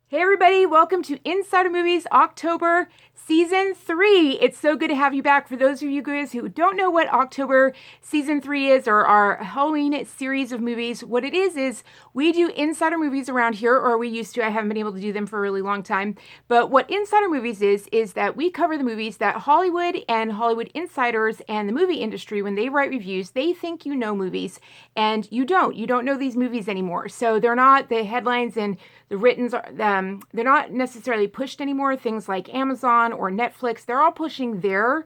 Hey everybody, welcome to Insider Movies October Season 3. It's so good to have you back. For those of you guys who don't know what October Season 3 is, or our Halloween series of movies, what it is we do Insider Movies around here, or we used to. I haven't been able to do them for a really long time. But what Insider Movies is that we cover the movies that Hollywood and Hollywood insiders and the movie industry, when they write reviews, they think you know movies, and you don't. You don't know these movies anymore. So they're not the headlines and the writtens are they're not necessarily pushed anymore. Things like Amazon or Netflix, they're all pushing the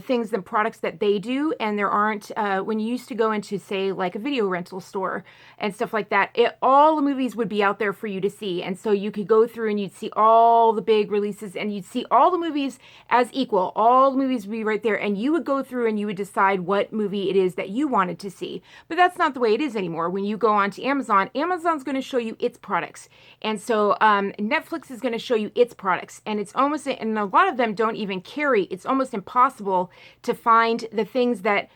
things and products that they do, and there aren't when you used to go into, say, like a video rental store and stuff like that, all the movies would be out there for you to see, and so you could go through and you'd see all the big releases and you'd see all the movies as equal. All the movies would be right there, and you would go through and you would decide what movie it is that you wanted to see. But that's not the way it is anymore. When you go on to Amazon, Amazon's going to show you its products, and so Netflix is going to show you its products, and it's almost, and a lot of them don't even carry. It's almost impossible to find the things that,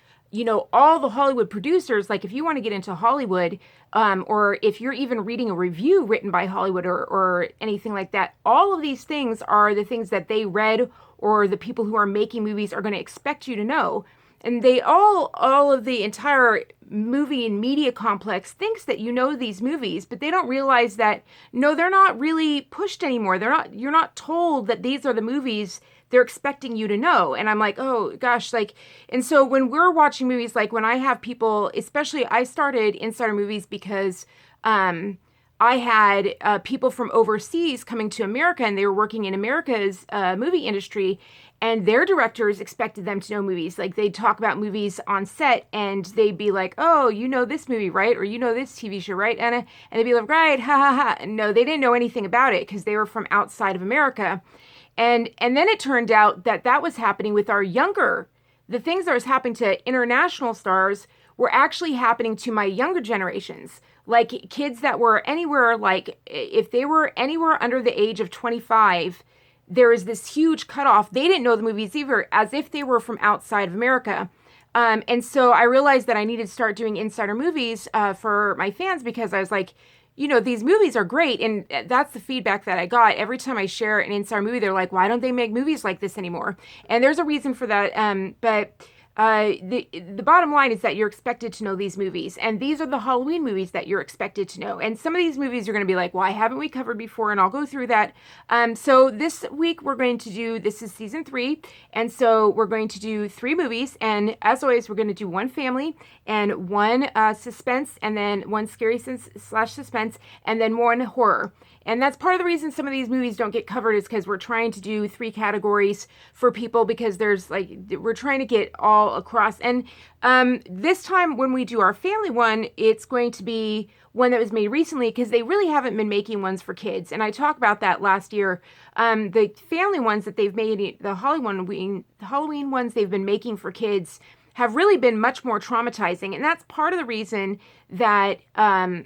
all the Hollywood producers, like if you want to get into Hollywood, or if you're even reading a review written by Hollywood or anything like that, all of these things are the things that they read, or the people who are making movies are going to expect you to know. And they all of the entire movie and media complex thinks that you know these movies, but they don't realize that, no, they're not really pushed anymore. You're not told that these are the movies they're expecting you to know. And I'm like, oh gosh, and so when we're watching movies, like when I have people, especially I started Insider Movies because, I had people from overseas coming to America, and they were working in America's movie industry, and their directors expected them to know movies. Like they'd talk about movies on set, and they'd be like, "Oh, you know this movie, right? Or you know this TV show, right, Anna?" And they'd be like, "Right, ha ha ha." And no, they didn't know anything about it because they were from outside of America. And then it turned out that that was happening with our younger. The things that was happening to international stars were actually happening to my younger generations. Like kids that were anywhere, like if they were anywhere under the age of 25, there is this huge cutoff. They didn't know the movies either, as if they were from outside of America. And so I realized that I needed to start doing Insider Movies for my fans, because I was like, these movies are great. And that's the feedback that I got. Every time I share an Insider movie, they're like, why don't they make movies like this anymore? And there's a reason for that. But the bottom line is that you're expected to know these movies, and these are the Halloween movies that you're expected to know. And some of these movies you're going to be like, why haven't we covered before? And I'll go through that. So this week we're going to do, this is season 3, and so we're going to do 3 movies, and as always we're going to do one family and one suspense, and then one scary slash suspense, and then one horror. And that's part of the reason some of these movies don't get covered, is because we're trying to do 3 categories for people, because we're trying to get all across. And this time when we do our family one, it's going to be one that was made recently, because they really haven't been making ones for kids. And I talked about that last year. The family ones that they've made, the Halloween ones they've been making for kids, have really been much more traumatizing. And that's part of the reason that I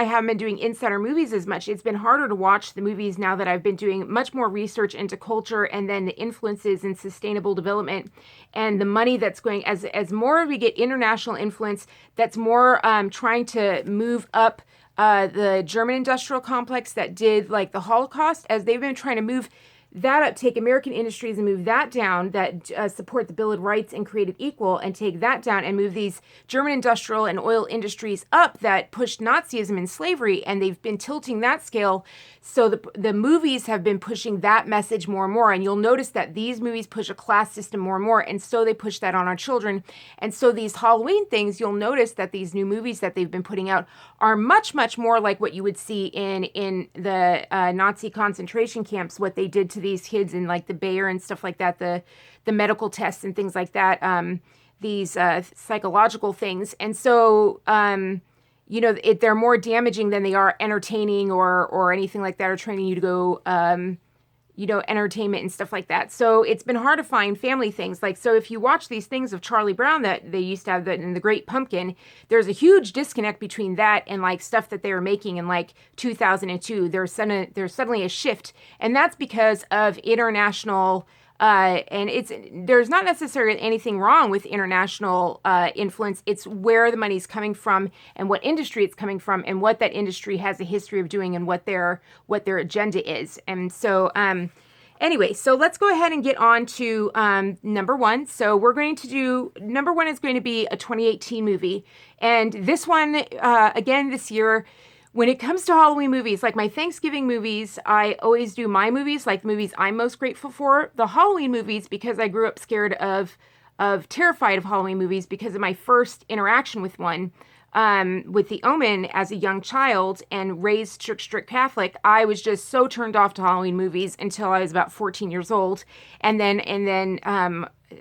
haven't been doing Insider Movies as much. It's been harder to watch the movies now that I've been doing much more research into culture, and then the influences in sustainable development, and the money that's going, as more we get international influence, that's more trying to move up the German industrial complex that did like the Holocaust, as they've been trying to move that up, take American industries and move that down, that support the Bill of Rights and created equal, and take that down and move these German industrial and oil industries up that pushed Nazism and slavery, and they've been tilting that scale. So the movies have been pushing that message more and more, and you'll notice that these movies push a class system more and more, and so they push that on our children. And so these Halloween things, you'll notice that these new movies that they've been putting out are much, much more like what you would see in the Nazi concentration camps, what they did to these kids in like the Bayer and stuff like that, the medical tests and things like that, these psychological things. And so they're more damaging than they are entertaining or anything like that, or training you to go entertainment and stuff like that. So it's been hard to find family things. Like, so if you watch these things of Charlie Brown that they used to have in The Great Pumpkin, there's a huge disconnect between that and like stuff that they were making in like 2002. There's suddenly a shift, and that's because of international And there's not necessarily anything wrong with international influence. It's where the money's coming from and what industry it's coming from and what that industry has a history of doing and what their agenda is. And so anyway, so let's go ahead and get on to number one. So we're going to do, number one is going to be a 2018 movie. And this one, again, this year, when it comes to Halloween movies, like my Thanksgiving movies, I always do my movies, like the movies I'm most grateful for. The Halloween movies, because I grew up scared of terrified of Halloween movies because of my first interaction with one, with The Omen as a young child and raised strict Catholic. I was just so turned off to Halloween movies until I was about 14 years old. And then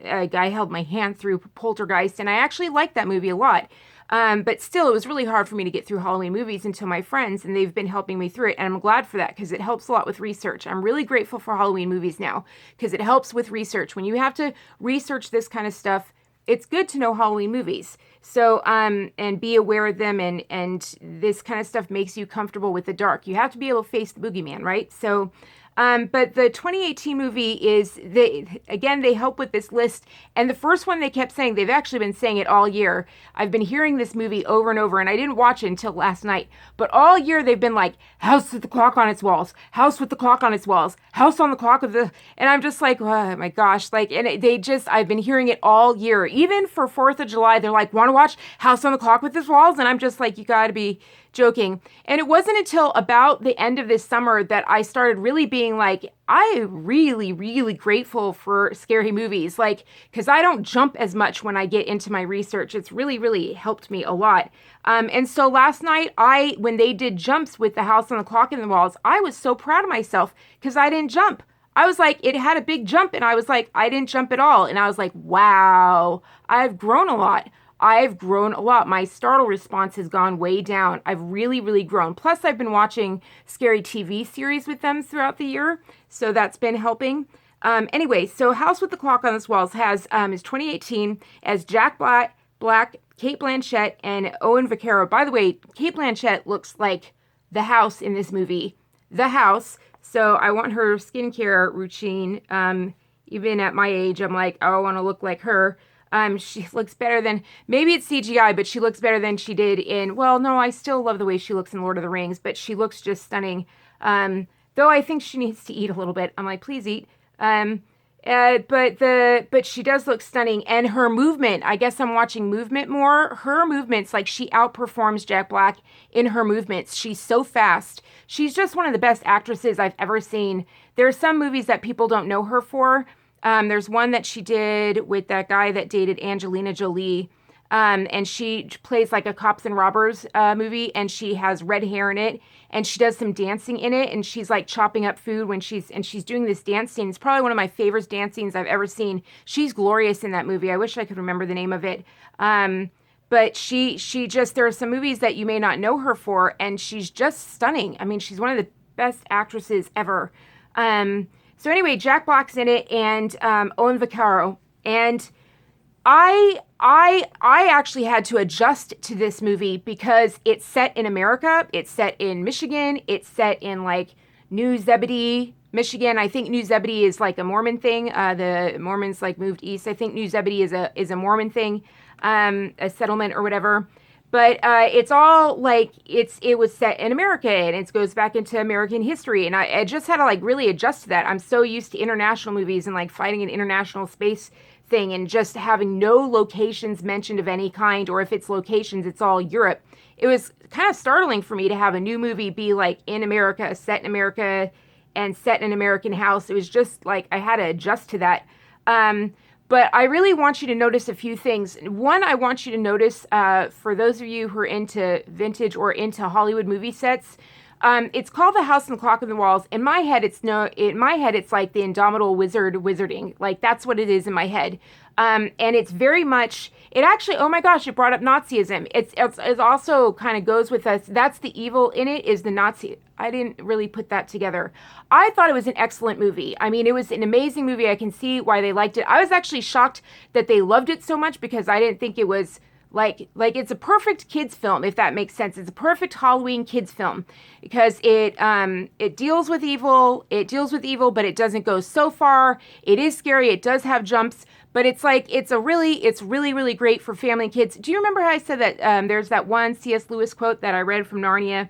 a guy held my hand through Poltergeist, and I actually liked that movie a lot. But still, it was really hard for me to get through Halloween movies until my friends, and they've been helping me through it. And I'm glad for that because it helps a lot with research. I'm really grateful for Halloween movies now because it helps with research. When you have to research this kind of stuff, it's good to know Halloween movies. So, and be aware of them, and this kind of stuff makes you comfortable with the dark. You have to be able to face the boogeyman, right? So, but the 2018 movie is, they help with this list. And the first one they kept saying, they've actually been saying it all year. I've been hearing this movie over and over, and I didn't watch it until last night. But all year they've been like, house with the clock on its walls, house with the clock on its walls, house on the clock of the, and I'm just like, oh my gosh, like, and I've been hearing it all year. Even for 4th of July, they're like, want to watch House on the Clock with its walls? And I'm just like, you gotta be joking. And it wasn't until about the end of this summer that I started really being like, I'm really, really grateful for scary movies. Like, because I don't jump as much when I get into my research. It's really, really helped me a lot. And so last night, when they did jumps with the House on the Clock in the Walls, I was so proud of myself because I didn't jump. I was like, it had a big jump, and I was like, I didn't jump at all. And I was like, wow, I've grown a lot. My startle response has gone way down. I've really, really grown. Plus, I've been watching scary TV series with them throughout the year, so that's been helping. Anyway, so House with the Clock on its Walls is 2018 as Jack Black, Cate Blanchett, and Owen Vaccaro. By the way, Cate Blanchett looks like the house in this movie. The house. So I want her skincare routine. Even at my age, I'm like, oh, I want to look like her. She looks better than, maybe it's CGI, but she looks better than she did in, well, no, I still love the way she looks in Lord of the Rings, but she looks just stunning. Though I think she needs to eat a little bit. I'm like, please eat. But she does look stunning, and her movement, I guess I'm watching movement more. Her movements, like, she outperforms Jack Black in her movements. She's so fast. She's just one of the best actresses I've ever seen. There are some movies that people don't know her for. There's one that she did with that guy that dated Angelina Jolie. And she plays like a cops and robbers movie, and she has red hair in it, and she does some dancing in it, and she's like chopping up food when she's doing this dance scene. It's probably one of my favorite dance scenes I've ever seen. She's glorious in that movie. I wish I could remember the name of it. But she just, there are some movies that you may not know her for, and she's just stunning. I mean, she's one of the best actresses ever. So anyway, Jack Black's in it, and Owen Vaccaro, and I actually had to adjust to this movie because it's set in America. It's set in Michigan. It's set in like New Zebedee, Michigan. I think New Zebedee is like a Mormon thing. The Mormons like moved east. I think New Zebedee is a Mormon thing, a settlement or whatever. But it's all like it was set in America, and it goes back into American history. And I just had to like really adjust to that. I'm so used to international movies and like fighting an international space thing and just having no locations mentioned of any kind, or if it's locations, it's all Europe. It was kind of startling for me to have a new movie be like in America, set in America, and set in an American house. It was just like I had to adjust to that. But I really want you to notice a few things. One, I want you to notice, for those of you who are into vintage or into Hollywood movie sets, it's called The House on the Clock on the Walls. In my head, it's like the Indomitable Wizard wizarding. Like, that's what it is in my head. And it's very much, it actually, oh my gosh, it brought up Nazism. It's also kind of goes with us. That's the evil in it, is the Nazi. I didn't really put that together. I thought it was an excellent movie. I mean, it was an amazing movie. I can see why they liked it. I was actually shocked that they loved it so much because I didn't think it was Like it's a perfect kids film, if that makes sense. It's a perfect Halloween kids film because it deals with evil. It deals with evil, but it doesn't go so far. It is scary. It does have jumps, but it's really, really great for family and kids. Do you remember how I said that there's that one C.S. Lewis quote that I read from Narnia?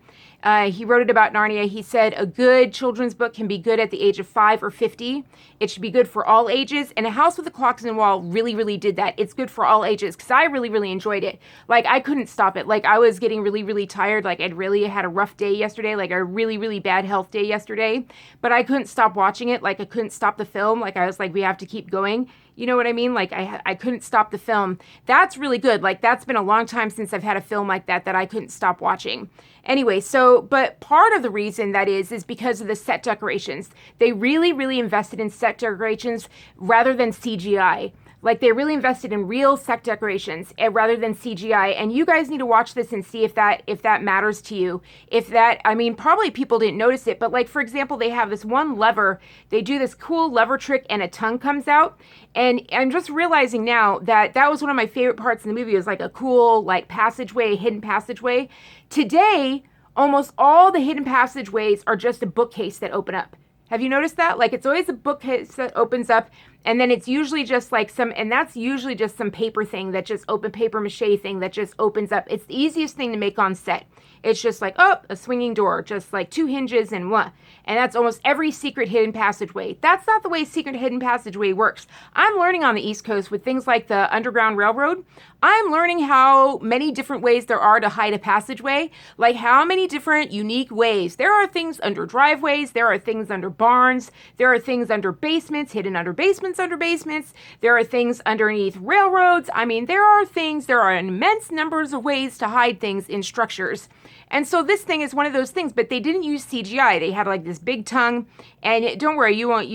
He wrote it about Narnia. He said, a good children's book can be good at the age of 5 or 50. It should be good for all ages. And A House with a Clock in the Wall really, really did that. It's good for all ages because I really, really enjoyed it. Like, I couldn't stop it. Like, I was getting really, really tired. Like, I'd really had a rough day yesterday, like a really, really bad health day yesterday. But I couldn't stop watching it. Like, I couldn't stop the film. Like, I was like, we have to keep going. You know what I mean? Like, I couldn't stop the film. That's really good. Like, that's been a long time since I've had a film like that I couldn't stop watching. Anyway, but part of the reason that is because of the set decorations. They really, really invested in set decorations rather than CGI. Like, they really invested in real set decorations rather than CGI. And you guys need to watch this and see if that matters to you. I mean, probably people didn't notice it, but like, for example, they have this one lever. They do this cool lever trick and a tongue comes out. And I'm just realizing now that was one of my favorite parts in the movie. It was like a cool, like, passageway, hidden passageway. Today, almost all the hidden passageways are just a bookcase that open up. Have you noticed that? Like, it's always a bookcase that opens up, and then it's usually just like that's usually just some paper thing that just paper mache thing that just opens up. It's the easiest thing to make on set. It's just like, oh, a swinging door, just like 2 hinges and what. And that's almost every secret hidden passageway. That's not the way secret hidden passageway works. I'm learning on the East Coast with things like the Underground Railroad. I'm learning how many different ways there are to hide a passageway, like how many different unique ways. There are things under driveways. There are things under barns. There are things under basements, hidden under basements, under basements. There are things underneath railroads. I mean, there are immense numbers of ways to hide things in structures. And so this thing is one of those things, but they didn't use CGI. They had like this big tongue, and don't worry, you won't.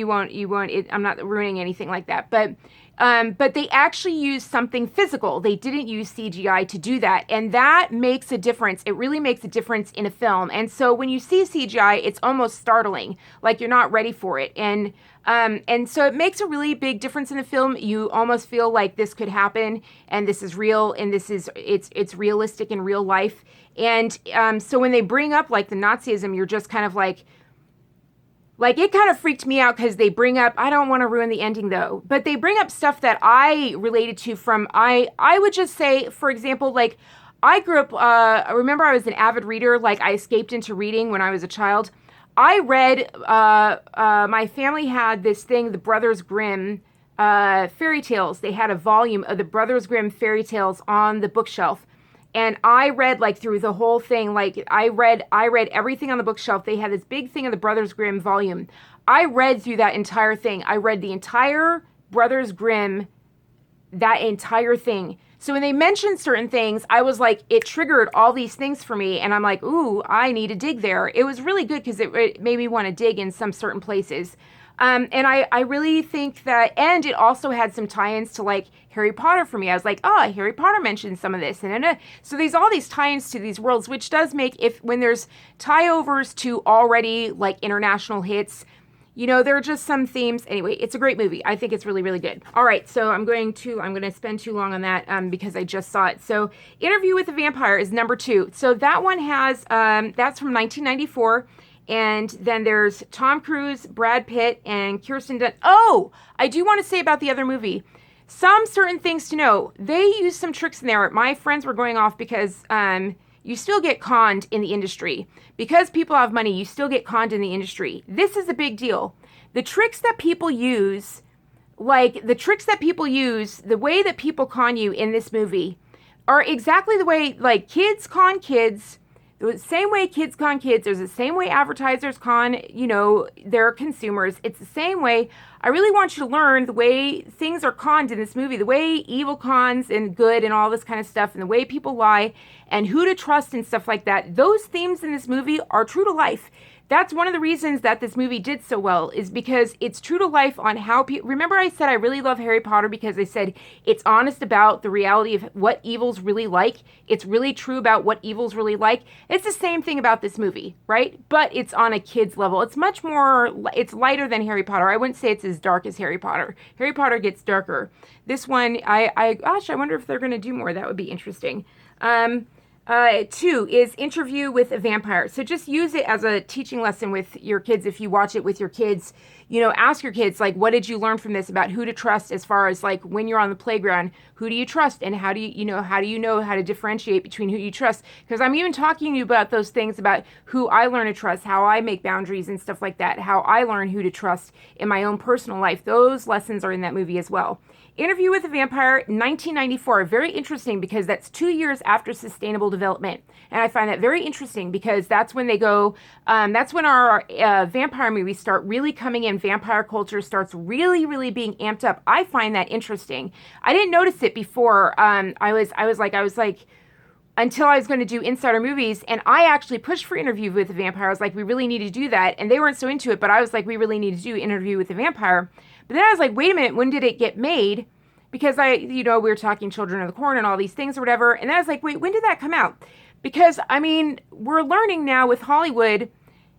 I'm not ruining anything like that, but they actually used something physical. They didn't use CGI to do that, and that makes a difference. It really makes a difference in a film. And so when you see CGI, it's almost startling, like you're not ready for it, and so it makes a really big difference in the film. You almost feel like this could happen, and this is real, and it's realistic in real life. And so when they bring up like the Nazism, you're just kind of like it kind of freaked me out because they bring up, I don't want to ruin the ending though, but they bring up stuff that I related to from, I would just say, for example, like I grew up, I remember I was an avid reader, like I escaped into reading when I was a child. I read, my family had this thing, the Brothers Grimm fairy tales. They had a volume of the Brothers Grimm fairy tales on the bookshelf. And I read like through the whole thing. Like I read everything on the bookshelf. They had this big thing of the Brothers Grimm volume. I read through that entire thing. I read the entire Brothers Grimm, that entire thing. So when they mentioned certain things, I was like, it triggered all these things for me. And I'm like, ooh, I need to dig there. It was really good because it made me want to dig in some certain places. And I really think that, and it also had some tie-ins to like Harry Potter for me. I was like, oh, Harry Potter mentioned some of this. And so there's all these tie-ins to these worlds, which does make, when there's tie-overs to already like international hits, you know, there are just some themes. Anyway, it's a great movie. I think it's really, really good. All right, so I'm going to spend too long on that because I just saw it. So Interview with the Vampire is number 2. So that one has, that's from 1994. And then there's Tom Cruise, Brad Pitt, and Kirsten Dunst. Oh, I do want to say about the other movie. Some certain things to know. They used some tricks in there. My friends were going off because you still get conned in the industry. Because people have money, you still get conned in the industry. This is a big deal. The tricks that people use, the way that people con you in this movie are exactly the way, like, kids con kids. The same way kids con kids, there's the same way advertisers con, you know, their consumers. It's the same way. I really want you to learn the way things are conned in this movie, the way evil cons and good and all this kind of stuff, and the way people lie and who to trust and stuff like that. Those themes in this movie are true to life. That's one of the reasons that this movie did so well, is because it's true to life on how people. Remember, I said I really love Harry Potter because I said it's honest about the reality of what evil's really like. It's really true about what evil's really like. It's the same thing about this movie, right? But it's on a kid's level. It's much more. It's lighter than Harry Potter. I wouldn't say it's as dark as Harry Potter. Harry Potter gets darker. This one, gosh, I wonder if they're going to do more. That would be interesting. 2 is Interview with a Vampire. So just use it as a teaching lesson with your kids. If you watch it with your kids, ask your kids, like, what did you learn from this about who to trust, as far as like when you're on the playground, who do you trust, and how do you know how to differentiate between who you trust? Because I'm even talking to you about those things, about who I learn to trust, how I make boundaries and stuff like that, how I learn who to trust in my own personal life. Those lessons are in that movie as well. Interview with a Vampire, 1994. Very interesting because that's 2 years after Sustainable Development. And I find that very interesting because that's when they go, that's when our vampire movies start really coming in. Vampire culture starts really, really being amped up. I find that interesting. I didn't notice it before. I was like, until I was going to do Insider Movies, and I actually pushed for Interview with a Vampire. I was like, we really need to do that. And they weren't so into it, but I was like, we really need to do Interview with a Vampire. But then I was like, wait a minute, when did it get made? Because we were talking Children of the Corn and all these things or whatever. And then I was like, wait, when did that come out? Because, we're learning now with Hollywood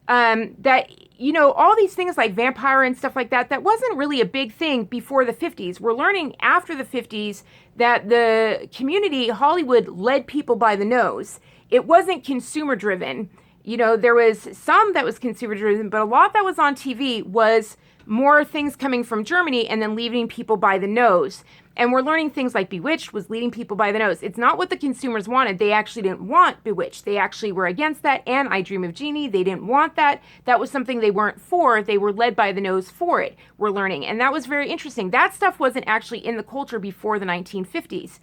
that, all these things like vampire and stuff like that, that wasn't really a big thing before the 50s. We're learning after the 50s that the community, Hollywood, led people by the nose. It wasn't consumer driven. There was some that was consumer driven, but a lot that was on TV was more things coming from Germany and then leading people by the nose. And we're learning things like Bewitched was leading people by the nose. It's not what the consumers wanted. They actually didn't want Bewitched. They actually were against that. And I Dream of Jeannie, they didn't want that. That was something they weren't for. They were led by the nose for it, we're learning. And that was very interesting. That stuff wasn't actually in the culture before the 1950s.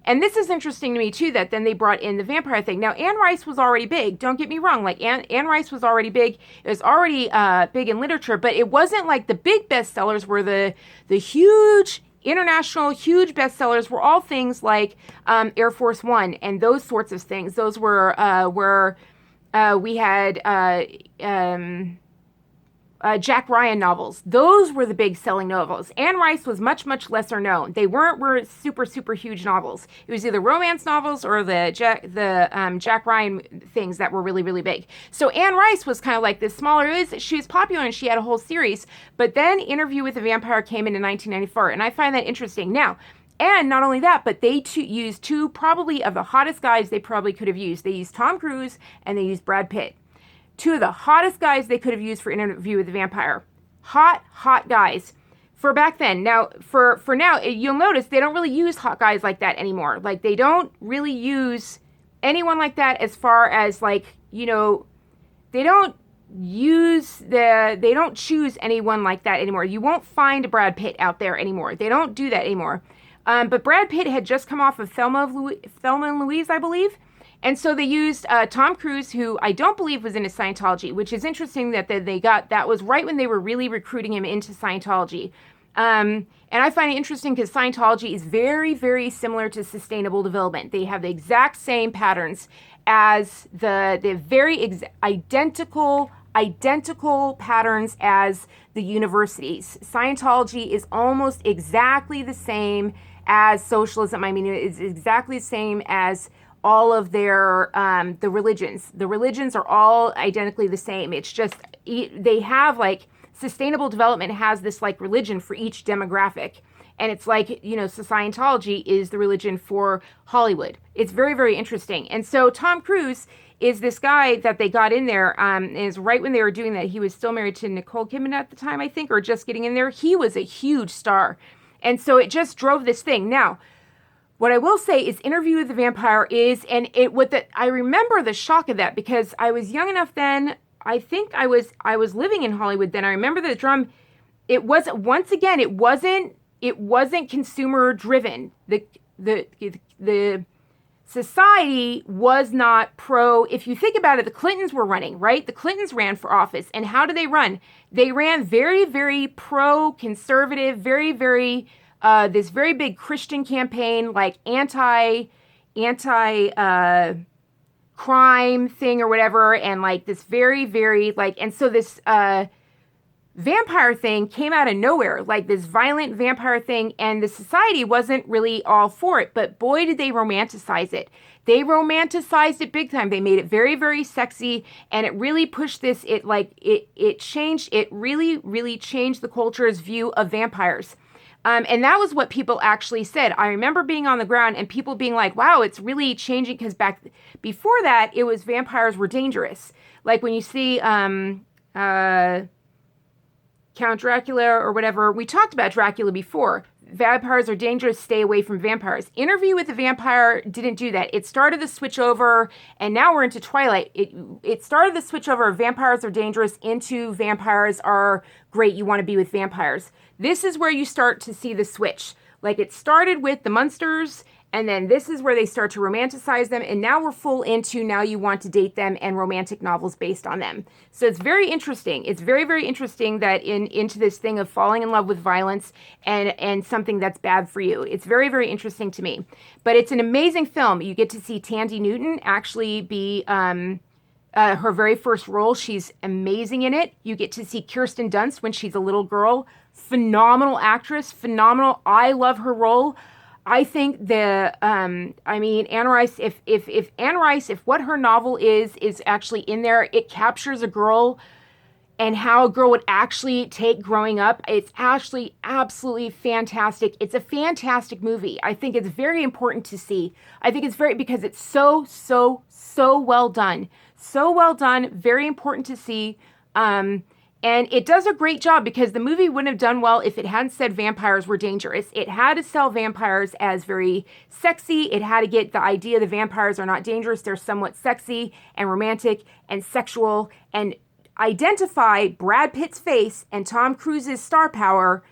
And this is interesting to me, too, that then they brought in the vampire thing. Now, Anne Rice was already big. Don't get me wrong. Like, Anne Rice was already big. It was already big in literature. But it wasn't like the big bestsellers were the huge, international, huge bestsellers were all things like Air Force One and those sorts of things. Those were where we had Jack Ryan novels. Those were the big selling novels. Anne Rice was much, much lesser known. They were super, super huge novels. It was either romance novels or the Jack Ryan things that were really, really big. So Anne Rice was kind of like this smaller. She was popular and she had a whole series. But then Interview with a Vampire came in 1994, and I find that interesting. Now, and not only that, but they used two probably of the hottest guys they probably could have used. They used Tom Cruise and they used Brad Pitt. Two of the hottest guys they could have used for Interview with the Vampire. Hot guys. For back then. Now, for now, you'll notice they don't really use hot guys like that anymore. Like, they don't really use anyone like that as far as, like, they don't choose anyone like that anymore. You won't find a Brad Pitt out there anymore. They don't do that anymore. But Brad Pitt had just come off of Thelma and Louise, I believe. And so they used Tom Cruise, who I don't believe was into Scientology, which is interesting that that was right when they were really recruiting him into Scientology. And I find it interesting because Scientology is very, very similar to Sustainable Development. They have the exact same patterns as the very identical patterns as the universities. Scientology is almost exactly the same as socialism. I mean, it's exactly the same as all of their, the religions. The religions are all identically the same. It's just, they have like, Sustainable Development has this like religion for each demographic. And it's like, so Scientology is the religion for Hollywood. It's very, very interesting. And so Tom Cruise is this guy that they got in there, is right when they were doing that. He was still married to Nicole Kidman at the time, I think, or just getting in there. He was a huge star. And so it just drove this thing. Now, what I will say is Interview with the Vampire is, I remember the shock of that because I was young enough then. I think I was living in Hollywood then. I remember the drum. It wasn't consumer driven. The society was not pro. If you think about it, the Clintons were running, right? The Clintons ran for office. And how did they run? They ran very, very pro-conservative, very, very, this very big Christian campaign, like anti crime thing or whatever, and like this very, very like, and so this vampire thing came out of nowhere, like this violent vampire thing, and the society wasn't really all for it, but boy, did they romanticize it. They romanticized it big time. They made it very, very sexy, and it really pushed this, it changed, it really, really changed the culture's view of vampires. And that was what people actually said. I remember being on the ground and people being like, wow, it's really changing, because before that, it was vampires were dangerous. Like when you see Count Dracula or whatever. We talked about Dracula before. Vampires are dangerous, stay away from vampires. Interview with the Vampire didn't do that. It started the switch over, and now we're into Twilight. It started the switch over of vampires are dangerous into vampires are great, you want to be with vampires. This is where you start to see the switch. Like it started with the Munsters, and then this is where they start to romanticize them, and now we're full into now you want to date them and romantic novels based on them. So it's very interesting. It's very, very interesting that into this thing of falling in love with violence and something that's bad for you. It's very, very interesting to me. But it's an amazing film. You get to see Thandie Newton actually be her very first role. She's amazing in it. You get to see Kirsten Dunst when she's a little girl. Phenomenal actress. Phenomenal. I love her role. I think Anne Rice, if Anne Rice, if what her novel is actually in there, it captures a girl and how a girl would actually take growing up. It's actually absolutely fantastic. It's a fantastic movie. I think it's very important to see. I think it's because it's so well done. So well done. Very important to see. And it does a great job, because the movie wouldn't have done well if it hadn't said vampires were dangerous. It had to sell vampires as very sexy. It had to get the idea the vampires are not dangerous. They're somewhat sexy and romantic and sexual, and identify Brad Pitt's face and Tom Cruise's star power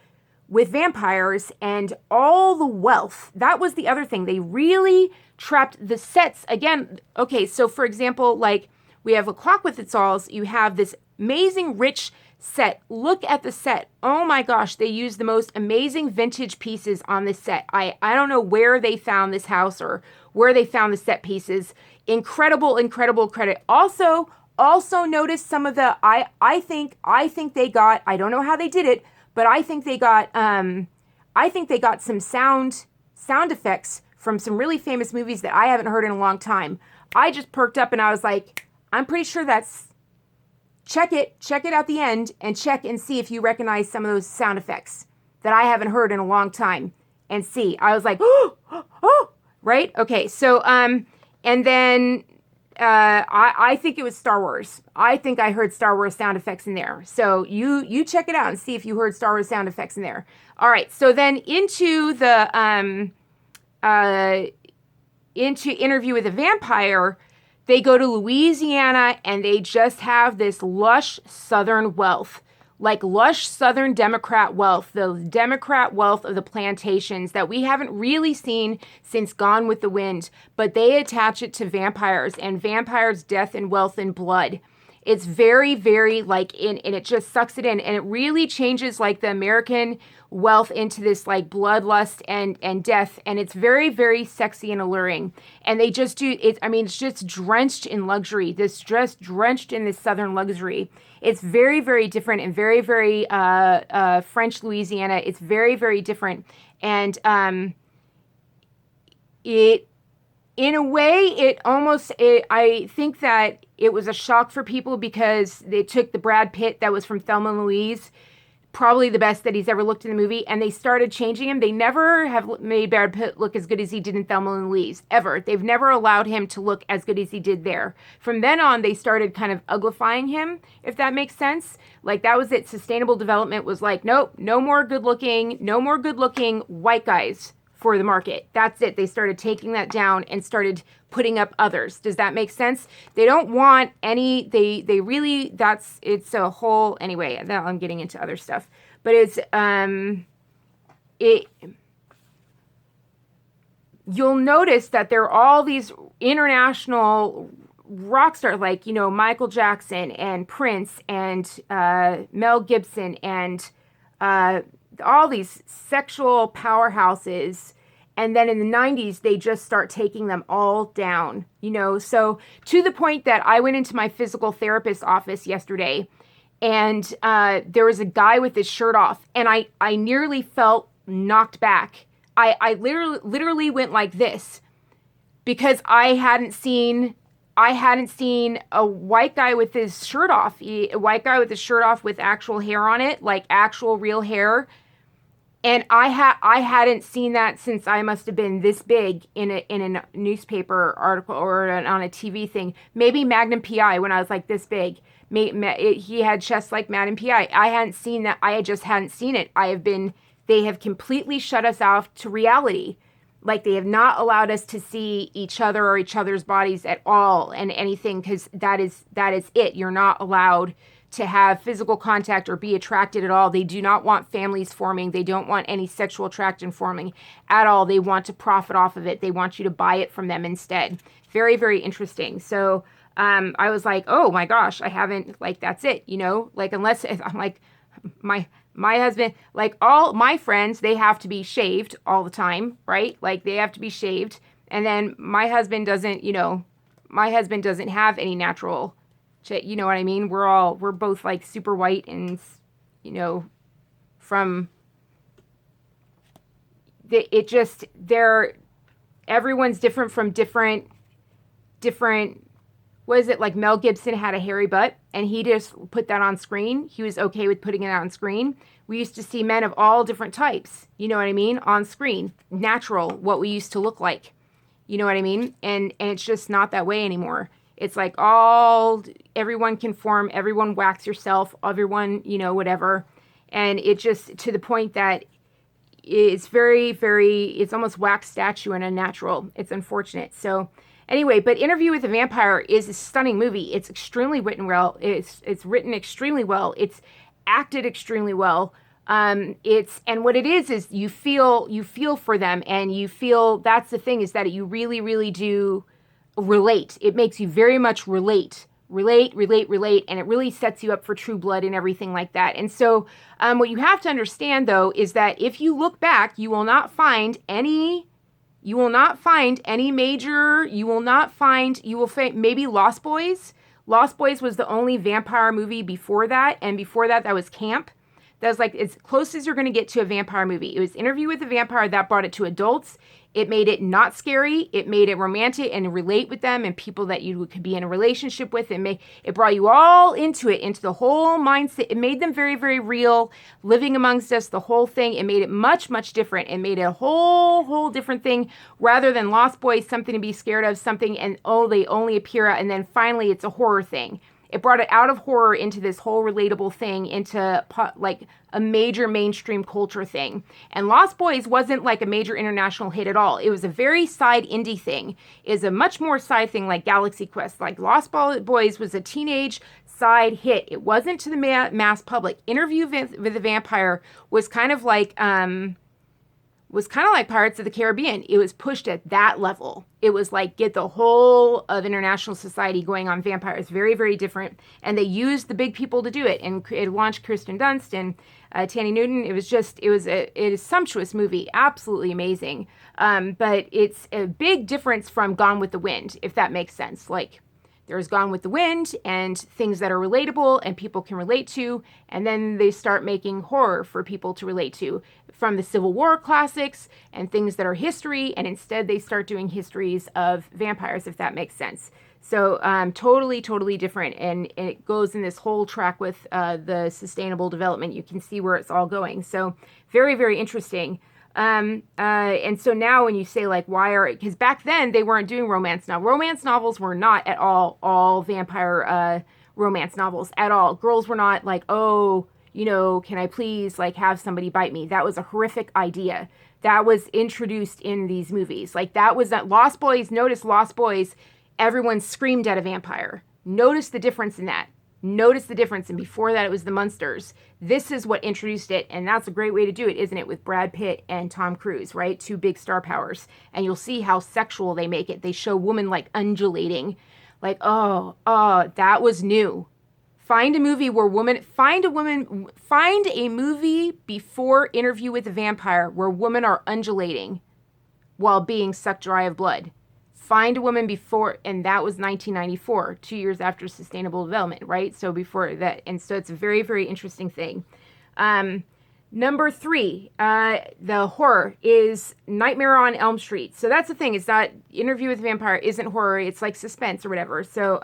with vampires and all the wealth. That was the other thing. They really trapped the sets. Again, okay, so for example, like we have A Clock with Its Alls. You have this amazing rich set. Look at the set. Oh my gosh, they used the most amazing vintage pieces on this set. I don't know where they found this house or where they found the set pieces. Incredible credit. Also notice some of the I think they got, I don't know how they did it, but I think they got some sound effects from some really famous movies that I haven't heard in a long time. I just perked up and I was like, I'm pretty sure that's, check it at the end and check and see if you recognize some of those sound effects that I haven't heard in a long time, and see. I was like, oh, right? Okay, so, and then I think it was Star Wars. I think I heard Star Wars sound effects in there. So you check it out and see if you heard Star Wars sound effects in there. All right, so then into the, into Interview with a Vampire, they go to Louisiana and they just have this lush Southern wealth, like lush Southern Democrat wealth, the Democrat wealth of the plantations that we haven't really seen since Gone with the Wind, but they attach it to vampires and vampires' death and wealth and blood. It's very, very like and it just sucks it in, and it really changes like the American wealth into this like bloodlust and death, and it's very, very sexy and alluring. And they just do it. I mean, it's just drenched in luxury. This dress drenched in this Southern luxury. It's very, very different and very, very French Louisiana. It's very, very different, and it. In a way, I think that it was a shock for people because they took the Brad Pitt that was from Thelma and Louise, probably the best that he's ever looked in the movie, and they started changing him. They never have made Brad Pitt look as good as he did in Thelma and Louise, ever. They've never allowed him to look as good as he did there. From then on, they started kind of uglifying him, if that makes sense. Like, that was it. Sustainable development was like, nope, no more good-looking white guys for the market. That's it. They started taking that down and started putting up others. Does that make sense? They don't want any, they really, it's a whole, anyway, now I'm getting into other stuff, but it's, you'll notice that there are all these international rock stars, like, Michael Jackson and Prince and Mel Gibson and all these sexual powerhouses, And then in the 90s, they just start taking them all down, you know? So to the point that I went into my physical therapist's office yesterday, and there was a guy with his shirt off, and I nearly felt knocked back. I literally went like this because I hadn't seen a white guy with his shirt off, a white guy with his shirt off with actual hair on it, like actual real hair. And I hadn't seen that since I must have been this big in a newspaper article or on a TV thing. Maybe Magnum PI when I was like this big. He had chest like Magnum PI. I hadn't seen that. I just hadn't seen it. They have completely shut us off to reality. Like they have not allowed us to see each other or each other's bodies at all and anything, because that is it. You're not allowed to have physical contact or be attracted at all. They do not want families forming. They don't want any sexual attraction forming at all. They want to profit off of it. They want you to buy it from them instead. Very, very interesting. So I was like, oh my gosh, I haven't, like, that's it, you know, like, unless I'm like, my husband, like all my friends, they have to be shaved all the time, right? Like they have to be shaved. And then my husband doesn't, you know, have any natural, you know what I mean? We're both like super white and, you know, everyone's different from different, what is it? Like Mel Gibson had a hairy butt and he just put that on screen. He was okay with putting it on screen. We used to see men of all different types, you know what I mean? On screen, natural, what we used to look like, you know what I mean? And it's just not that way anymore. It's like everyone conform, everyone wax yourself, everyone, you know, whatever. And it just, to the point that it's very, very, it's almost wax statue and unnatural. It's unfortunate. So anyway, but Interview with a Vampire is a stunning movie. It's extremely written well. It's written extremely well. It's acted extremely well. And what it is you feel for them, and you feel, that's the thing, is that you really, really do relate. It makes you very much relate, and it really sets you up for True Blood and everything like that. And so what you have to understand, though, is that if you look back, you will find maybe Lost Boys. Lost Boys was the only vampire movie before that, and before that was Camp. That was like as close as you're going to get to a vampire movie. It was Interview with a Vampire that brought it to adults. It made it not scary. It made it romantic and relate with them and people that you could be in a relationship with. It brought you all into the whole mindset. It made them very, very real, living amongst us, the whole thing. It made it much, much different. It made it a whole different thing rather than Lost Boys, something to be scared of, something, and they only appear out, and then finally it's a horror thing. It brought it out of horror into this whole relatable thing, into like a major mainstream culture thing. And Lost Boys wasn't like a major international hit at all. It was a very side indie thing. It's a much more side thing like Galaxy Quest. Like Lost Boys was a teenage side hit. It wasn't to the mass public. Interview with a Vampire was kind of like Pirates of the Caribbean. It was pushed at that level. It was like get the whole of international society going on vampires. Very, very different. And they used the big people to do it. And it launched Kirsten Dunst and Thandie Newton. It is a sumptuous movie. Absolutely amazing. But it's a big difference from Gone with the Wind, if that makes sense. Like, there's Gone with the Wind and things that are relatable and people can relate to, and then they start making horror for people to relate to from the Civil War classics and things that are history, and instead they start doing histories of vampires, if that makes sense. So totally different, and it goes in this whole track with the sustainable development. You can see where it's all going. So very, very interesting. And so now when you say like, because back then they weren't doing romance novels. Romance novels were not at all vampire romance novels at all. Girls were not like, oh, you know, can I please like have somebody bite me? That was a horrific idea that was introduced in these movies. Like that was not Lost Boys. Notice Lost Boys, everyone screamed at a vampire. Notice the difference in that. Notice the difference. And before that, it was the Munsters. This is what introduced it. And that's a great way to do it, isn't it? With Brad Pitt and Tom Cruise, right? Two big star powers. And you'll see how sexual they make it. They show women like undulating. Like, oh, that was new. Find a movie find a movie before Interview with a Vampire where women are undulating. while being sucked dry of blood. Find a woman before, and that was 1994, 2 years after Sustainable Development, right? So before that, and so it's a very, very interesting thing. Number 3, the horror is Nightmare on Elm Street. So that's the thing. It's not Interview with a Vampire isn't horror. It's like suspense or whatever. So,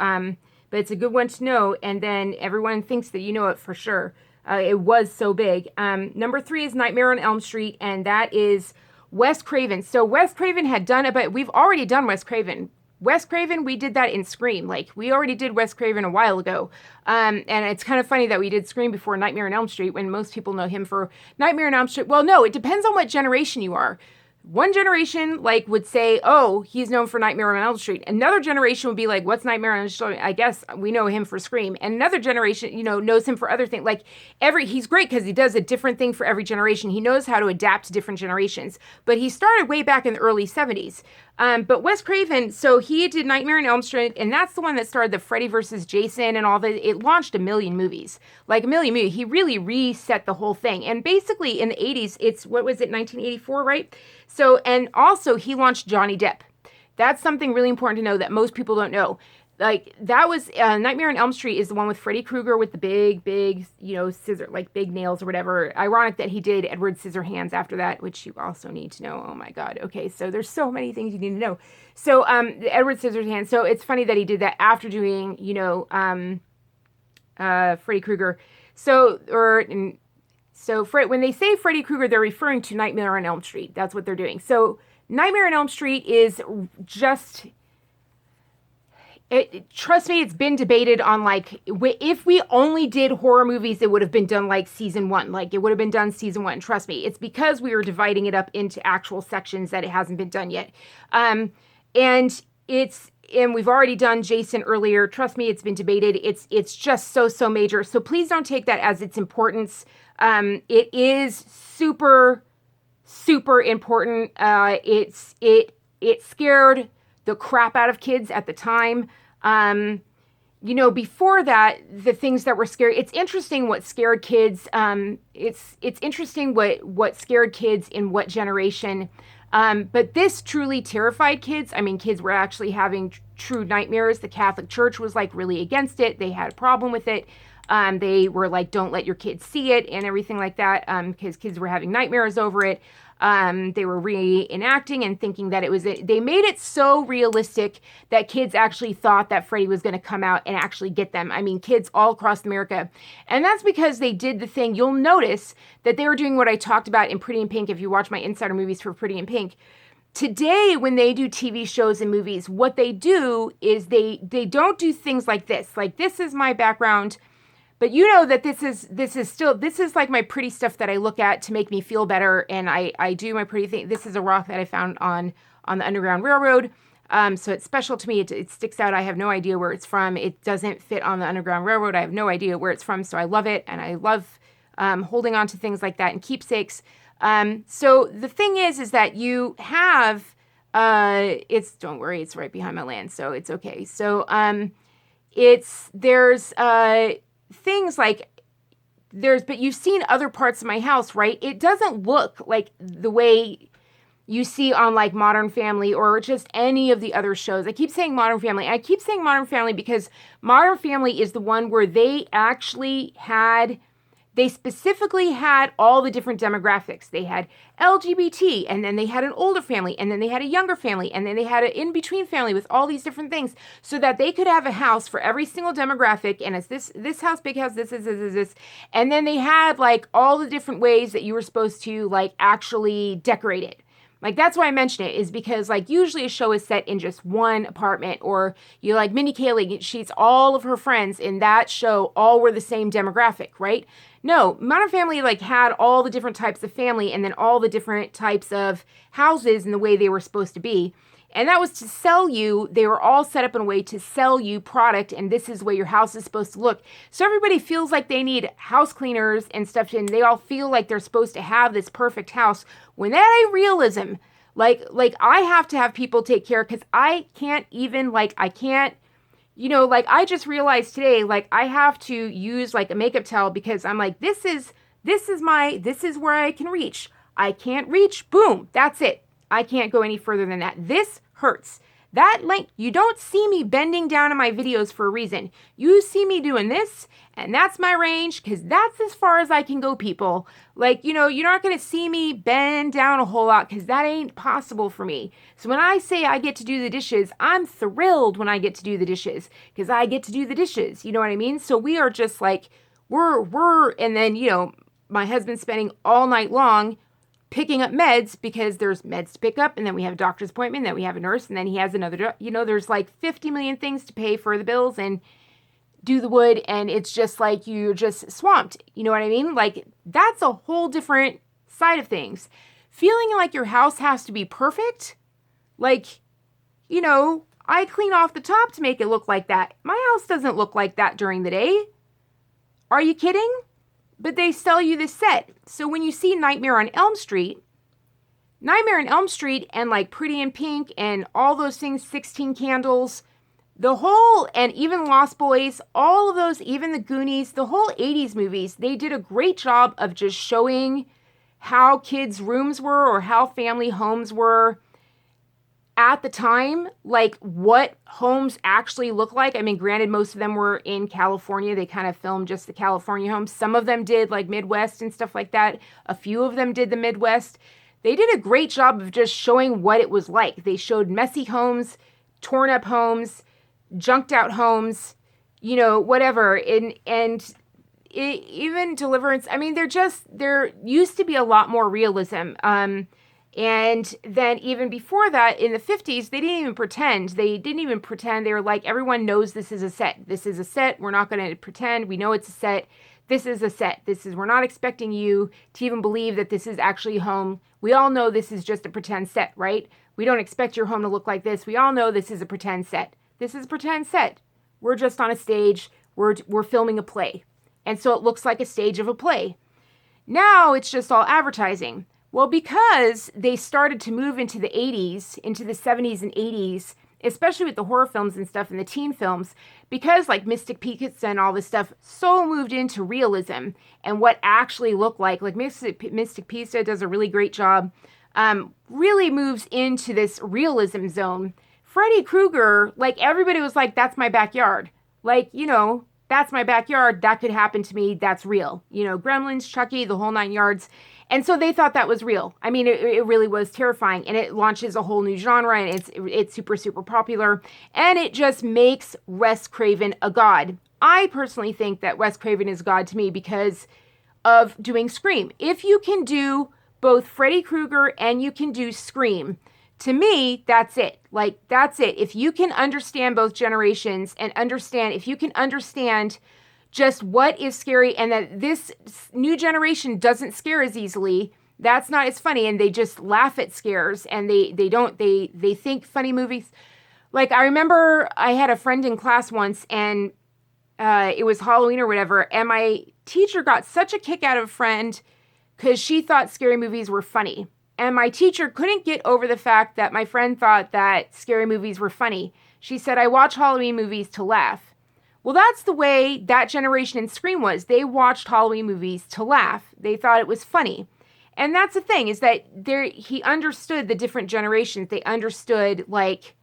but it's a good one to know. And then everyone thinks that you know it for sure. It was so big. Number 3 is Nightmare on Elm Street, and that is Wes Craven. So Wes Craven had done it, but we've already done Wes Craven. Wes Craven, we did that in Scream. Like, we already did Wes Craven a while ago. And it's kind of funny that we did Scream before Nightmare on Elm Street when most people know him for Nightmare on Elm Street. Well, no, it depends on what generation you are. One generation, like, would say, oh, he's known for Nightmare on Elm Street. Another generation would be like, what's Nightmare on Elm Street? I guess we know him for Scream. And another generation, knows him for other things. Like, he's great because he does a different thing for every generation. He knows how to adapt to different generations. But he started way back in the early 70s. But Wes Craven, so he did Nightmare on Elm Street, and that's the one that started the Freddy versus Jason and all that. It launched a million movies. Like, a million movies. He really reset the whole thing. And basically, in the 80s, it's, 1984, right? So, and also, he launched Johnny Depp. That's something really important to know that most people don't know. Like, that was, Nightmare on Elm Street is the one with Freddy Krueger with the big, scissor, like big nails or whatever. Ironic that he did Edward Scissorhands after that, which you also need to know. Oh my God. Okay. So there's so many things you need to know. So, Edward Scissorhands. So it's funny that he did that after doing, Freddy Krueger. So, when they say Freddy Krueger, they're referring to Nightmare on Elm Street. That's what they're doing. So Nightmare on Elm Street is just... trust me, it's been debated on, like, if we only did horror movies, it would have been done like season 1. Like, it would have been done season 1. Trust me. It's because we were dividing it up into actual sections that it hasn't been done yet. And we've already done Jason earlier. Trust me, it's been debated. It's just so major. So please don't take that as its importance. It is super, super important. It scared the crap out of kids at the time. Before that, the things that were scary, it's interesting what scared kids. It's interesting what scared kids in what generation. But this truly terrified kids. I mean, kids were actually having true nightmares. The Catholic Church was like really against it. They had a problem with it. They were like, don't let your kids see it and everything like that. Because kids were having nightmares over it. They were reenacting and thinking that they made it so realistic that kids actually thought that Freddy was going to come out and actually get them. I mean, kids all across America. And that's because they did the thing. You'll notice that they were doing what I talked about in Pretty in Pink. If you watch my Insider Movies for Pretty in Pink. Today, when they do TV shows and movies, what they do is they don't do things like this. Like, this is my background. But you know that this is like my pretty stuff that I look at to make me feel better. And I do my pretty thing. This is a rock that I found on the Underground Railroad. So it's special to me. It sticks out. I have no idea where it's from. It doesn't fit on the Underground Railroad. I have no idea where it's from. So I love it. And I love holding on to things like that and keepsakes. So the thing is that you have, don't worry, it's right behind my land. So it's okay. So there's things like but you've seen other parts of my house, right? It doesn't look like the way you see on like Modern Family or just any of the other shows. I keep saying Modern Family. I keep saying Modern Family because Modern Family is the one where they specifically had all the different demographics. They had LGBT, and then they had an older family, and then they had a younger family, and then they had an in-between family with all these different things so that they could have a house for every single demographic, and it's this house, big house, this. And then they had like all the different ways that you were supposed to like actually decorate it. Like, that's why I mention it, is because, like, usually a show is set in just one apartment, or like Mindy Kaling, she's all of her friends in that show all were the same demographic, right? No, Modern Family, like, had all the different types of family and then all the different types of houses and the way they were supposed to be. And that was to sell you, they were all set up in a way to sell you product, and this is the way your house is supposed to look. So everybody feels like they need house cleaners and stuff, and they all feel like they're supposed to have this perfect house, when that ain't realism. Like I have to have people take care, because I can't even, like, I just realized today, like, I have to use, like, a makeup towel, because I'm like, this is where I can reach. I can't reach, boom, that's it. I can't go any further than that. This hurts. That length, you don't see me bending down in my videos for a reason. You see me doing this, and that's my range, because that's as far as I can go, people. Like, you know, you're not going to see me bend down a whole lot, because that ain't possible for me. So when I say I get to do the dishes, I'm thrilled when I get to do the dishes, because I get to do the dishes. You know what I mean? So we are just like, and then, you know, my husband's spending all night long picking up meds, because there's meds to pick up, and then we have a doctor's appointment, then we have a nurse, and then he has another, you know, there's like 50 million things to pay for the bills and do the wood, and it's just like you're just swamped. You know what I mean? Like, that's a whole different side of things. Feeling like your house has to be perfect, like, you know, I clean off the top to make it look like that. My house doesn't look like that during the day. Are you kidding? But they sell you this set. So when you see Nightmare on Elm Street and like Pretty in Pink and all those things, 16 Candles, the whole, and even Lost Boys, all of those, even the Goonies, the whole 80s movies, they did a great job of just showing how kids' rooms were or how family homes were at the time, like what homes actually look like. I mean, granted, most of them were in California. They kind of filmed just the California homes. Some of them did like Midwest and stuff like that. A few of them did the Midwest. They did a great job of just showing what it was like. They showed messy homes, torn up homes, junked out homes, you know, whatever. Even Deliverance, I mean, there used to be a lot more realism. And then even before that, in the 50s, they didn't even pretend. They were like, everyone knows this is a set. This is a set. We're not going to pretend. We know it's a set. This is a set. We're not expecting you to even believe that this is actually home. We all know this is just a pretend set, right? We don't expect your home to look like this. We all know this is a pretend set. This is a pretend set. We're just on a stage. We're filming a play. And so it looks like a stage of a play. Now it's just all advertising. Well, because they started to move into the 80s, into the 70s and 80s, especially with the horror films and stuff and the teen films, because like Mystic Pizza and all this stuff so moved into realism and what actually looked like Mystic Pizza does a really great job, really moves into this realism zone. Freddy Krueger, like everybody was like, that's my backyard. Like, you know, that's my backyard. That could happen to me. That's real. You know, Gremlins, Chucky, the whole 9 yards. And so they thought that was real. I mean, it really was terrifying. And it launches a whole new genre, and it's super, super popular. And it just makes Wes Craven a god. I personally think that Wes Craven is god to me because of doing Scream. If you can do both Freddy Krueger and you can do Scream, to me, that's it. Like, that's it. If you can understand both generations and if you can understand just what is scary and that this new generation doesn't scare as easily, that's not as funny, and they just laugh at scares, and they think funny movies. Like, I remember I had a friend in class once, and it was Halloween or whatever, and my teacher got such a kick out of a friend because she thought scary movies were funny. And my teacher couldn't get over the fact that my friend thought that scary movies were funny. She said, I watch Halloween movies to laugh. Well, that's the way that generation in Scream was. They watched Halloween movies to laugh. They thought it was funny. And that's the thing, is that he understood the different generations. They understood, like,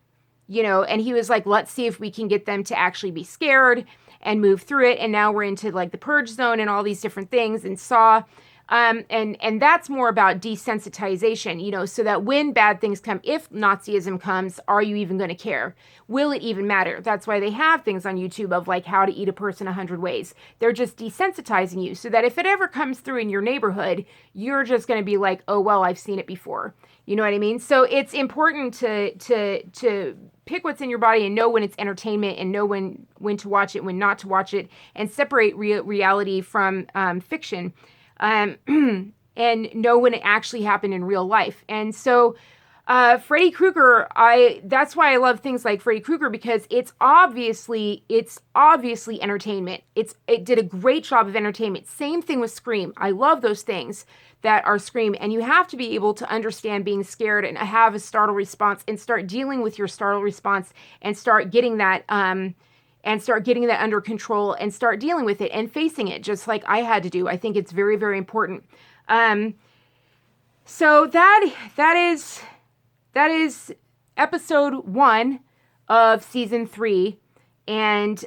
you know, and he was like, let's see if we can get them to actually be scared and move through it. And now we're into like the Purge Zone and all these different things, and Saw. And that's more about desensitization, you know, so that when bad things come, if Nazism comes, are you even going to care? Will it even matter? That's why they have things on YouTube of like how to eat a person 100 ways. They're just desensitizing you so that if it ever comes through in your neighborhood, you're just going to be like, oh, well, I've seen it before. You know what I mean? So it's important to pick what's in your body and know when it's entertainment and know when to watch it, when not to watch it, and separate reality from fiction. And know when it actually happened in real life. And so, Freddy Krueger, that's why I love things like Freddy Krueger, because it's obviously entertainment. It did a great job of entertainment. Same thing with Scream. I love those things that are Scream, and you have to be able to understand being scared and have a startle response and start dealing with your startle response and start getting that, under control and start dealing with it and facing it, just like I had to do. I think it's very, very important. So that is that is episode 1 of season 3. And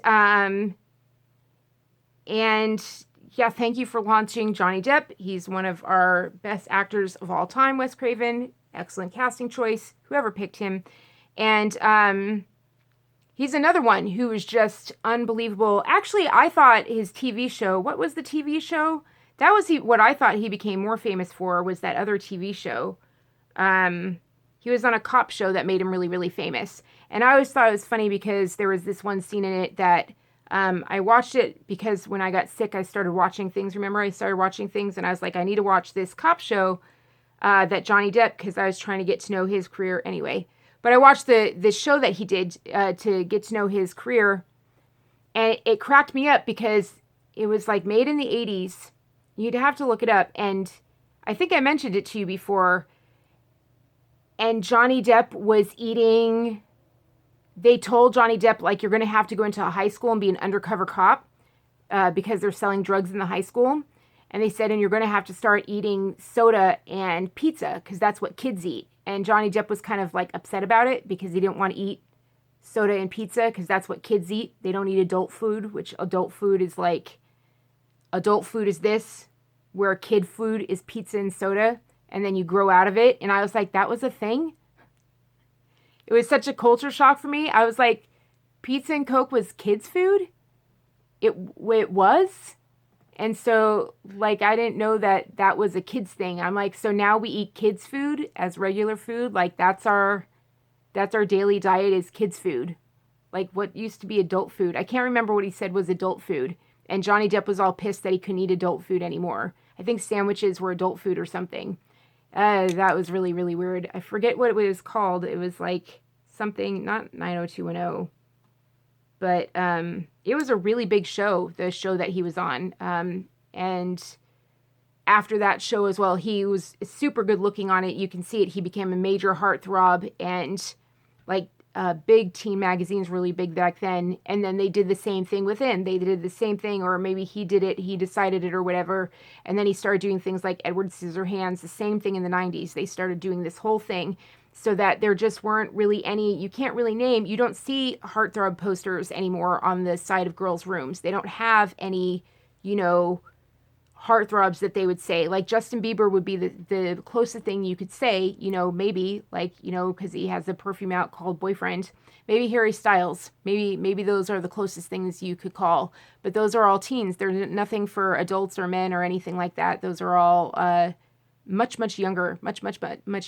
yeah, thank you for launching Johnny Depp. He's one of our best actors of all time, Wes Craven. Excellent casting choice, whoever picked him. And he's another one who was just unbelievable. Actually, I thought his TV show, what was the TV show? That was what I thought he became more famous for, was that other TV show. He was on a cop show that made him really, really famous. And I always thought it was funny because there was this one scene in it that I watched it because when I got sick, I started watching things. Remember, I started watching things and I was like, I need to watch this cop show that Johnny Depp, because I was trying to get to know his career anyway. But I watched the show that he did to get to know his career, and it cracked me up because it was like made in the 80s. You'd have to look it up, and I think I mentioned it to you before. And Johnny Depp was eating... They told Johnny Depp, like, you're going to have to go into a high school and be an undercover cop because they're selling drugs in the high school. And they said, and you're going to have to start eating soda and pizza because that's what kids eat. And Johnny Depp was kind of like upset about it because he didn't want to eat soda and pizza because that's what kids eat. They don't eat adult food, which adult food is like, adult food is this, where kid food is pizza and soda, and then you grow out of it. And I was like, that was a thing? It was such a culture shock for me. I was like, pizza and Coke was kids' food? It was? And so, like, I didn't know that that was a kids thing. I'm like, so now we eat kids' food as regular food? Like, that's our daily diet is kids' food. Like, what used to be adult food? I can't remember what he said was adult food. And Johnny Depp was all pissed that he couldn't eat adult food anymore. I think sandwiches were adult food or something. That was really, really weird. I forget what it was called. It was like something, not 90210. But it was a really big show, the show that he was on. And after that show as well, he was super good looking on it. You can see it. He became a major heartthrob, and like big teen magazines, really big back then. And then they did the same thing with him. They did the same thing, or maybe he did it, he decided it or whatever. And then he started doing things like Edward Scissorhands, the same thing in the 90s. They started doing this whole thing. So that there just weren't really any, you can't really name, you don't see heartthrob posters anymore on the side of girls' rooms. They don't have any, you know, heartthrobs that they would say. Like Justin Bieber would be the closest thing you could say, you know, maybe, like, you know, because he has a perfume out called Boyfriend. Maybe Harry Styles. Maybe those are the closest things you could call. But those are all teens. There's nothing for adults or men or anything like that. Those are all... much younger, much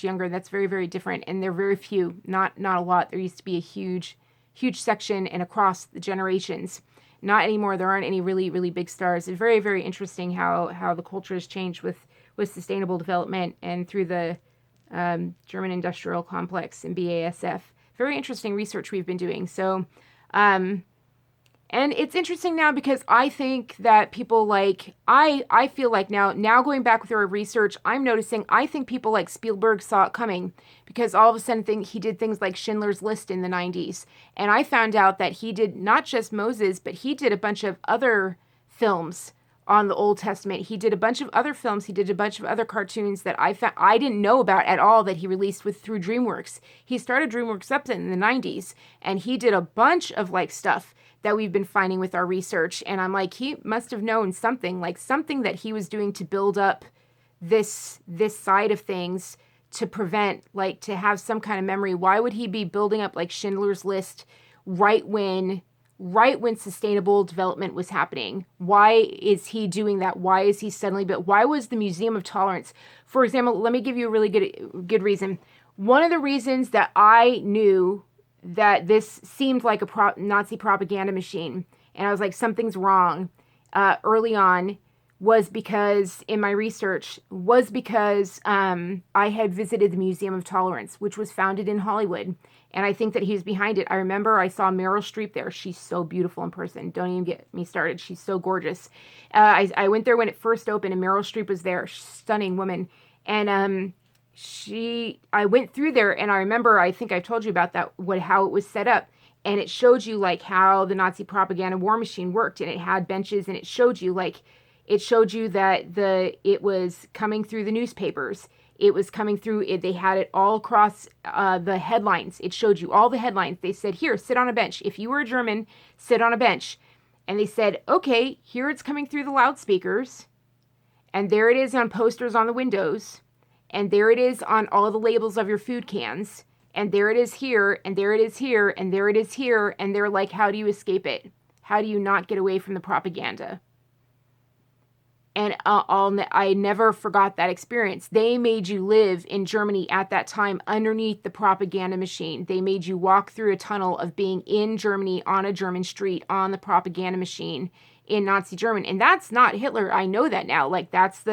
younger. That's very, very different. And they're very few, not a lot. There used to be a huge section and across the generations. Not anymore. There aren't any really, really big stars. It's very, very interesting how the culture has changed with sustainable development and through the German industrial complex and BASF. Very interesting research we've been doing. So, and it's interesting now because I think that people like, I feel like now going back with our research, I'm noticing, I think people like Spielberg saw it coming because all of a sudden he did things like Schindler's List in the 90s. And I found out that he did not just Moses, but he did a bunch of other films on the Old Testament. He did a bunch of other films. He did a bunch of other cartoons that I didn't know about at all that he released through DreamWorks. He started DreamWorks up in the 90s, and he did a bunch of like stuff that we've been finding with our research. And I'm like, he must have known something that he was doing to build up this side of things to prevent, like, to have some kind of memory. Why would he be building up like Schindler's List right when sustainable development was happening? Why is he doing that? Why is he suddenly, but why was the Museum of Tolerance? For example, let me give you a really good reason. One of the reasons that I knew that this seemed like a Nazi propaganda machine, and I was like, something's wrong, early on, was because, in my research, I had visited the Museum of Tolerance, which was founded in Hollywood. And I think that he was behind it. I remember I saw Meryl Streep there. She's so beautiful in person. Don't even get me started. She's so gorgeous. I went there when it first opened, and Meryl Streep was there. Stunning woman. And I went through there, and I remember, I think I told you about that, how it was set up. And it showed you like how the Nazi propaganda war machine worked. And it had benches, and it showed you that it was coming through the newspapers. It was coming through. They had it all across the headlines. It showed you all the headlines. They said, here, sit on a bench. If you were a German, sit on a bench. And they said, okay, here it's coming through the loudspeakers. And there it is on posters on the windows. And there it is on all the labels of your food cans. And there it is here, and there it is here, and there it is here. And they're like, how do you escape it? How do you not get away from the propaganda? And I never forgot that experience. They made you live in Germany at that time underneath the propaganda machine. They made you walk through a tunnel of being in Germany on a German street on the propaganda machine in Nazi Germany. And that's not Hitler. I know that now. Like that's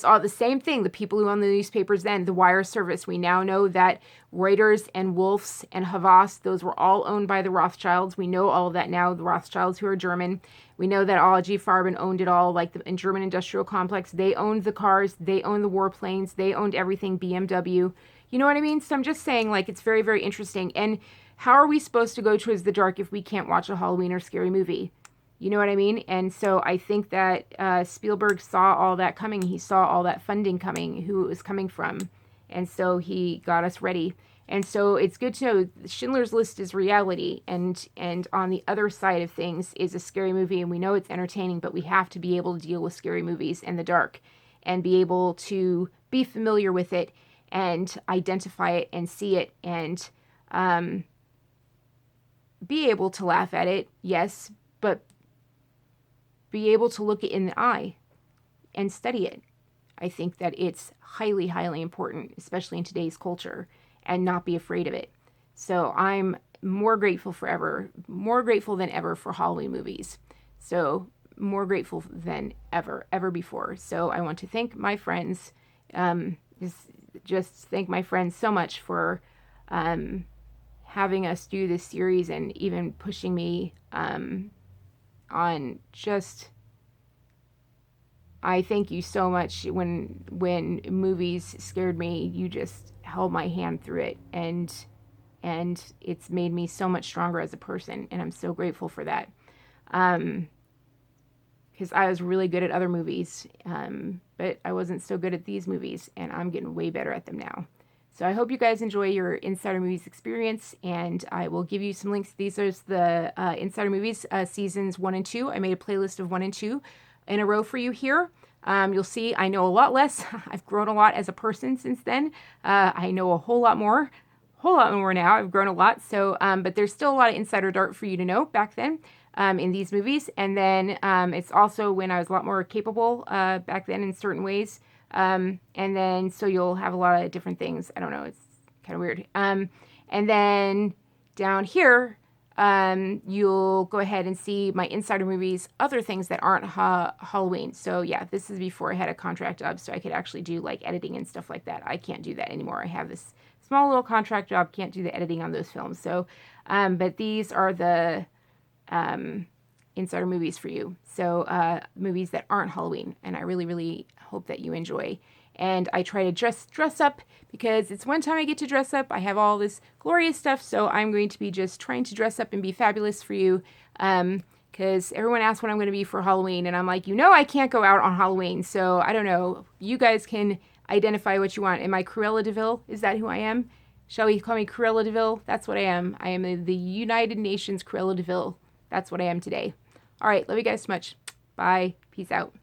all the same thing. The people who own the newspapers then, the wire service, we now know that Reuters and Wolfs and Havas, those were all owned by the Rothschilds. We know all of that now, the Rothschilds who are German. We know that A.G. Farben owned it all, like the German industrial complex. They owned the cars. They owned the warplanes. They owned everything, BMW. You know what I mean? So I'm just saying, like, it's very, very interesting. And how are we supposed to go towards the dark if we can't watch a Halloween or scary movie? You know what I mean? And so I think that Spielberg saw all that coming. He saw all that funding coming, who it was coming from. And so he got us ready. And so it's good to know Schindler's List is reality. And on the other side of things is a scary movie. And we know it's entertaining, but we have to be able to deal with scary movies in the dark and be able to be familiar with it and identify it and see it and be able to laugh at it, yes, but be able to look it in the eye and study it. I think that it's highly, highly important, especially in today's culture, and not be afraid of it. So I'm more grateful than ever for Halloween movies. So more grateful than ever before. So I want to thank my friends, just thank my friends so much for having us do this series and even pushing me on just, I thank you so much. When movies scared me, you just held my hand through it, and it's made me so much stronger as a person, and I'm so grateful for that. Because I was really good at other movies, but I wasn't so good at these movies, and I'm getting way better at them now. So I hope you guys enjoy your Insider Movies experience, and I will give you some links. These are the Insider Movies seasons 1 and 2. I made a playlist of 1 and 2 in a row for you here. You'll see I know a lot less. I've grown a lot as a person since then. I know a whole lot more now. I've grown a lot. So, but there's still a lot of insider dirt for you to know back then in these movies. And then it's also when I was a lot more capable back then in certain ways. And then so you'll have a lot of different things. I don't know. It's kind of weird. And then down here, you'll go ahead and see my Insider Movies, other things that aren't Halloween. So yeah, this is before I had a contract job, so I could actually do like editing and stuff like that. I can't do that anymore. I have this small little contract job, can't do the editing on those films. So, but these are the Insider Movies for you. So movies that aren't Halloween, and I really, really hope that you enjoy. And I try to dress up because it's one time I get to dress up. I have all this glorious stuff, so I'm going to be just trying to dress up and be fabulous for you. Because everyone asks what I'm going to be for Halloween, and I'm like, I can't go out on Halloween, so I don't know. You guys can identify what you want. Am I Cruella de Vil? Is that who I am? Shall we call me Cruella de Vil? That's what I am. I am the United Nations Cruella de Vil. That's what I am today. All right, love you guys so much. Bye. Peace out.